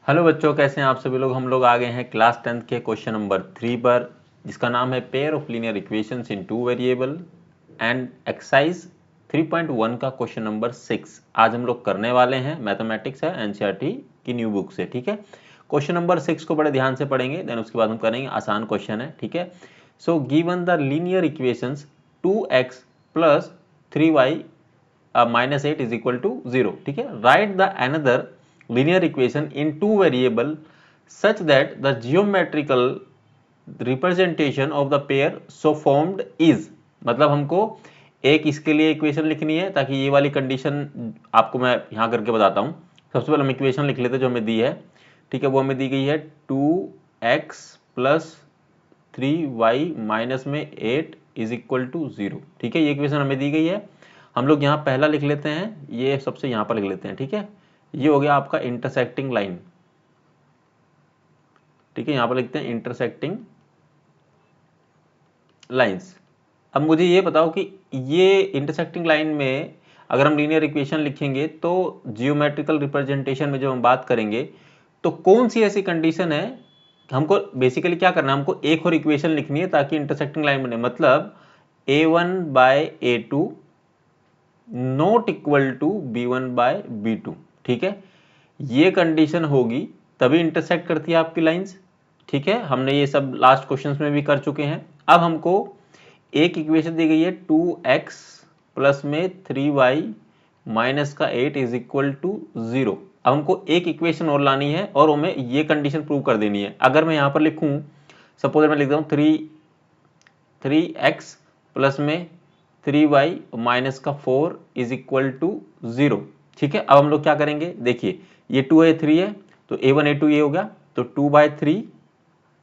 Hello बच्चों, कैसे हैं आप सभी लोग। हम लोग आ गए हैं क्लास 10th के क्वेश्चन नंबर 3 पर, जिसका नाम है pair of linear equations in two variable and exercise 3.1 का क्वेश्चन नंबर 6 आज हम लोग करने वाले हैं। मैथमेटिक्स है, एनसीईआरटी की न्यू बुक से। ठीक है, क्वेश्चन नंबर 6 को बड़े ध्यान से पढ़ेंगे, देन उसके बाद हम करेंगे। आसान क्वेश्चन है, ठीक है। So given the linear equations 2x plus 3y minus 8 is equal to 0. ठीक है, write the another linear equation in two variable such that the geometrical representation of the pair so formed is। मतलब हमको एक इसके लिए equation लिखनी है ताकि ये वाली कंडीशन आपको मैं यहाँ करके बताता हूँ। सबसे पहले हम इक्वेशन लिख लेते हैं जो हमें दी है। ठीक है, वो हमें दी गई है 2x प्लस 3y माइनस में 8 इज इक्वल टू 0। ठीक है, ये इक्वेशन हमें दी गई है। हम लोग यहाँ पहला लिख लेते हैं, ये सबसे यहाँ पर लिख लेते हैं। ठीक है, ये हो गया आपका इंटरसेक्टिंग लाइन। ठीक है, यहाँ पर लिखते हैं इंटरसेक्टिंग लाइंस। अब मुझे ये बताओ कि ये इंटरसेक्टिंग लाइन में अगर हम लीनियर इक्वेशन लिखेंगे तो जियोमेट्रिकल रिप्रेजेंटेशन में जो हम बात करेंगे तो कौन सी ऐसी कंडीशन है। हमको बेसिकली क्या करना है, हमको एक और इक्वेशन लिखनी है ताकि इंटरसेक्टिंग लाइन बने। मतलब a1 by a2 not equal to b1 by b2। ठीक है, ये कंडीशन होगी तभी इंटरसेक्ट करती है आपकी लाइंस। ठीक है, हमने ये सब लास्ट क्वेश्चंस में भी कर चुके हैं। अब हमको एक इक्वेशन दी गई है 2x प्लस में 3y माइनस का 8 इज इक्वल टू 0। अब हमको एक इक्वेशन और लानी है और हमें ये कंडीशन प्रूव कर देनी है। अगर मैं यहाँ पर लिखूँ, सपोज मैं लिख दूँ 3x प्लस में 3y माइनस का 4 इज इक्वल टू 0। ठीक है, अब हम लोग क्या करेंगे, देखिए ये 2 है 3 है तो a1 a2 ये हो गया, तो 2/3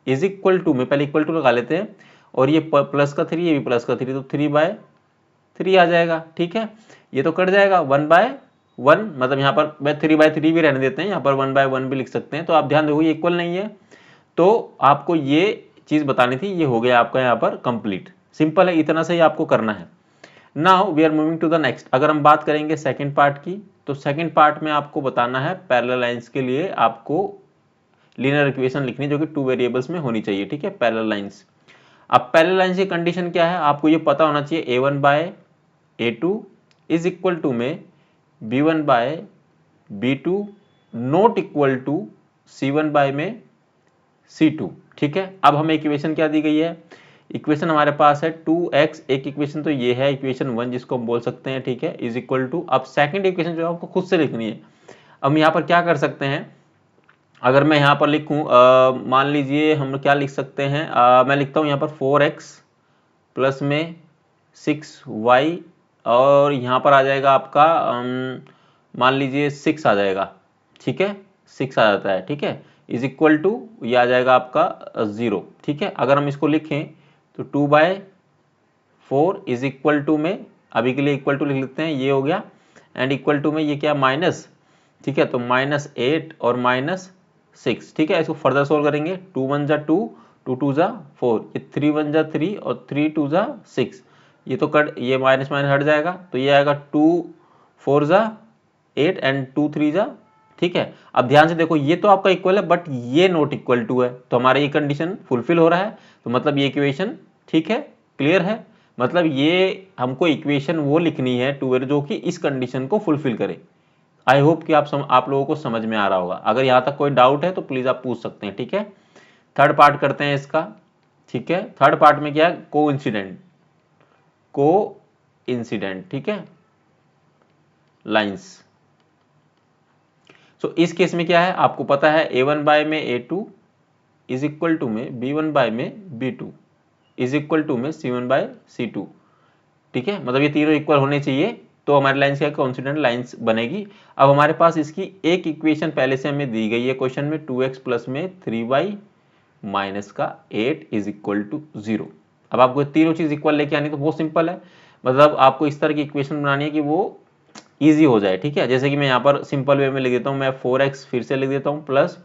इज इक्वल टू, में पहले इक्वल टू लगा लेते हैं, और ये प्लस का 3 ये भी प्लस का 3 तो 3/3 आ जाएगा। ठीक है, ये तो कट जाएगा 1/1, मतलब यहाँ पर मैं 3/3 भी रहने देते हैं, यहाँ पर 1/1 भी लिख सकते हैं। तो आप ध्यान देखो ये इक्वल नहीं है, तो आपको ये चीज़ बतानी थी। ये हो गया आपका यहाँ पर कंप्लीट, सिंपल है, इतना से ही आपको करना है। Now we are moving to the next. अगर हम बात करेंगे सेकंड पार्ट की, तो सेकंड पार्ट में आपको बताना है पैरेलल लाइंस के लिए आपको लीनियर इक्वेशन लिखनी जो कि टू वेरिएबल्स में होनी चाहिए। ठीक है, पैरेलल लाइंस। अब पैरेलल लाइंस की कंडीशन क्या है, आपको ये पता होना चाहिए a1 by a2 is equal to में b1 by b2 not equal to c1 by में c2। ठीक है, अब हमें इक्वेशन क्या दी गई है, इक्वेशन हमारे पास है 2x, एक इक्वेशन तो ये है इक्वेशन 1 जिसको हम बोल सकते हैं। ठीक है, इज इक्वल टू, अब सेकंड इक्वेशन जो है आपको खुद से लिखनी है। हम यहाँ पर क्या कर सकते हैं, अगर मैं यहाँ पर लिखूँ, मान लीजिए हम क्या लिख सकते हैं, मैं लिखता हूँ यहाँ पर 4x प्लस में 6y, और यहाँ पर आ जाएगा आपका मान लीजिए 6 आ जाएगा। ठीक है, 6 आ जाता है। ठीक है, इज इक्वल टू ये आ जाएगा आपका 0। ठीक है, अगर हम इसको लिखें तो 2/4 इज इक्वल टू में, अभी के लिए इक्वल टू लिख लेते हैं, ये हो गया, एंड इक्वल टू में ये क्या माइनस। ठीक है, तो -8 और -6। ठीक है, इसको फर्दर सोल्व करेंगे, 2 1 जा 2, 2 2 जा 4, ये 3 1 जा 3 और 3 2 जा 6, ये तो कट, ये माइनस माइनस हट जाएगा, तो ये आएगा 2 4 जा 8 एंड 2 3 जा। ठीक है, अब ध्यान से देखो ये तो आपका इक्वल है बट ये नॉट इक्वल टू है, तो हमारा ये कंडीशन फुलफिल हो रहा है, तो मतलब ये इक्वेशन ठीक है, क्लियर है। मतलब ये हमको इक्वेशन वो लिखनी है टू जो कि इस कंडीशन को फुलफिल करे। आई होप कि आप लोगों को समझ में आ रहा होगा। अगर यहाँ तक कोई डाउट है तो प्लीज आप पूछ सकते हैं। ठीक है, थर्ड पार्ट करते हैं इसका। ठीक है, थर्ड पार्ट में क्या है, को इंसिडेंट। ठीक है, लाइंस। सो इस केस में क्या है, आपको पता है a1 बाय में a2 इज इक्वल टू में b1 बाय में b2 इज इक्वल टू में c1 बाय c2। ठीक है, मतलब ये तीनों इक्वल होने चाहिए तो हमारी लाइंस क्या कोइंसिडेंट लाइंस बनेगी। अब हमारे पास इसकी एक इक्वेशन पहले से हमें दी गई है क्वेश्चन में, 2x प्लस में 3y माइनस का 8 इज इक्वल टू 0। अब आपको तीनों चीज इक्वल लेके आनी, तो बहुत सिंपल है। मतलब आपको इस तरह की इक्वेशन बनानी है कि वो ईजी हो जाए। ठीक है, जैसे कि मैं यहाँ पर सिंपल वे में लिख देता हूँ, मैं 4x फिर से लिख देता हूँ, प्लस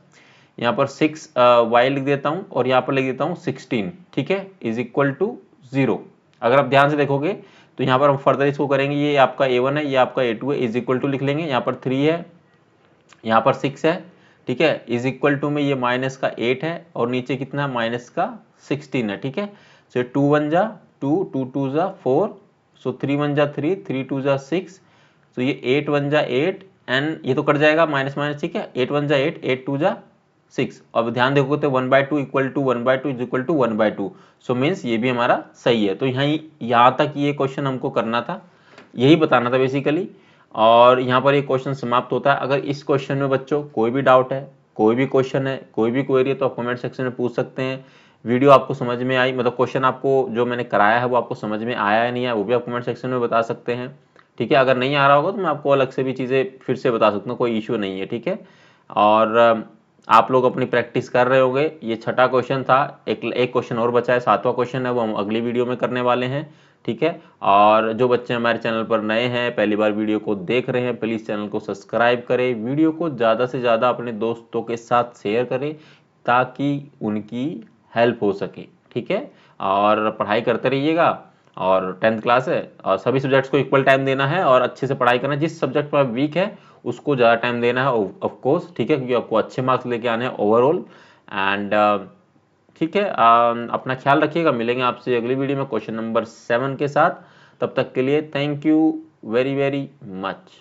यहाँ पर 6y लिख देता हूँ, और यहाँ पर लिख देता हूँ 16। ठीक है, इज इक्वल टू 0। अगर आप ध्यान से देखोगे तो यहाँ पर हम फर्दर इसको करेंगे, ये आपका a1 है, ये आपका a2 है, इज इक्वल टू लिख लेंगे, यहाँ पर 3 है, यहाँ पर 6 है। ठीक है, इज इक्वल टू में ये माइनस का 8 है और नीचे कितना माइनस का 16 है। ठीक है, सो 2 1 जा 2, 2 2 जा 4, सो 3 1 जा 3, 3 2 जा 6, तो ये 8 1 जा 8 एंड ये तो कट जाएगा माइनस माइनस। ठीक है, 8 1 जा 8, 8 2 जा 6। अब ध्यान देखोगे तो 1/2 equal to 1/2 is equal to 1/2, so means ये भी हमारा सही है। तो यहाँ तक ये क्वेश्चन हमको करना था, यही बताना था बेसिकली, और यहाँ पर ये क्वेश्चन समाप्त होता है। अगर इस क्वेश्चन में बच्चों कोई भी डाउट है, कोई भी क्वेश्चन है, कोई भी क्वेरी है, तो आप कमेंट सेक्शन में पूछ सकते हैं। वीडियो आपको समझ में आई, मतलब क्वेश्चन आपको जो मैंने कराया है वो आपको समझ में आया है नहीं आया, वो भी आप कमेंट सेक्शन में बता सकते हैं। ठीक है, अगर नहीं आ रहा होगा तो मैं आपको अलग से भी चीज़ें फिर से बता सकता हूँ, कोई इश्यू नहीं है। ठीक है, और आप लोग अपनी प्रैक्टिस कर रहे होंगे। ये छठा क्वेश्चन था, एक क्वेश्चन और बचा है, 7वां क्वेश्चन है, वो हम अगली वीडियो में करने वाले हैं। ठीक है, और जो बच्चे हमारे चैनल पर नए हैं, पहली बार वीडियो को देख रहे हैं, प्लीज़ चैनल को सब्सक्राइब करें, वीडियो को ज़्यादा से ज़्यादा अपने दोस्तों के साथ शेयर करें ताकि उनकी हेल्प हो सके। ठीक है, और पढ़ाई करते रहिएगा, और 10th क्लास है और सभी सब्जेक्ट्स को इक्वल टाइम देना है और अच्छे से पढ़ाई करना है। जिस सब्जेक्ट पर वीक है उसको ज़्यादा टाइम देना है ऑफ कोर्स। ठीक है, क्योंकि आपको अच्छे मार्क्स लेके आने हैं ओवरऑल। एंड ठीक है, अपना ख्याल रखिएगा। मिलेंगे आपसे अगली वीडियो में क्वेश्चन नंबर 7 के साथ। तब तक के लिए thank you very very much.